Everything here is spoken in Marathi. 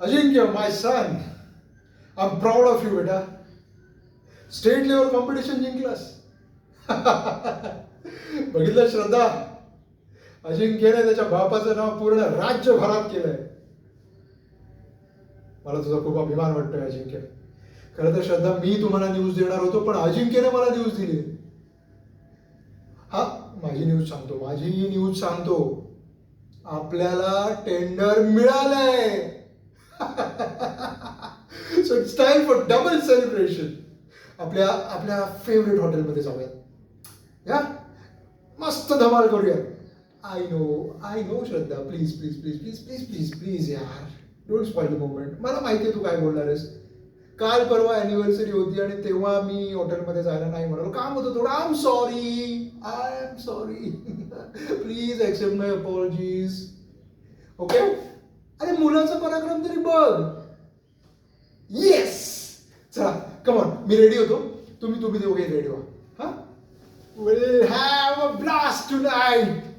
Ajinkya, my son, I am proud of you बेटा. स्टेट लेवल कॉम्पिटिशन जिंकलास. बघितलं श्रद्धा, अजिंक्यने त्याच्या बापाचं नाव पूर्ण राज्यभरात केलंय. मला तुझा खूप अभिमान वाटतोय अजिंक्य. खरं तर श्रद्धा, मी तुम्हाला न्यूज देणार होतो, पण अजिंक्यने मला न्यूज दिली. हा, माझी न्यूज सांगतो. आपल्याला टेंडर मिळालंय. So it's time for double celebration. आपल्या आपल्या फेवरेट हॉटेलमध्ये जाऊया. या, मस्त धमाल करूया. I know Shraddha, please please please please please please please यार, डोंट स्पॉइल द मोमेंट. मला माहिती आहे तू काय बोलणार आहेस. काल परवा अॅनिव्हर्सरी होती आणि तेव्हा मी हॉटेलमध्ये जायला नाही म्हणालो, काम होतं थोडं. I am sorry. Please accept my apologies. Okay. अरे मुलाचा पराक्रम तरी बघ. येस. चला कमॉन, मी रेडी होतो. तुम्ही दोघे रेडी व्हा. हा, will have a blast tonight.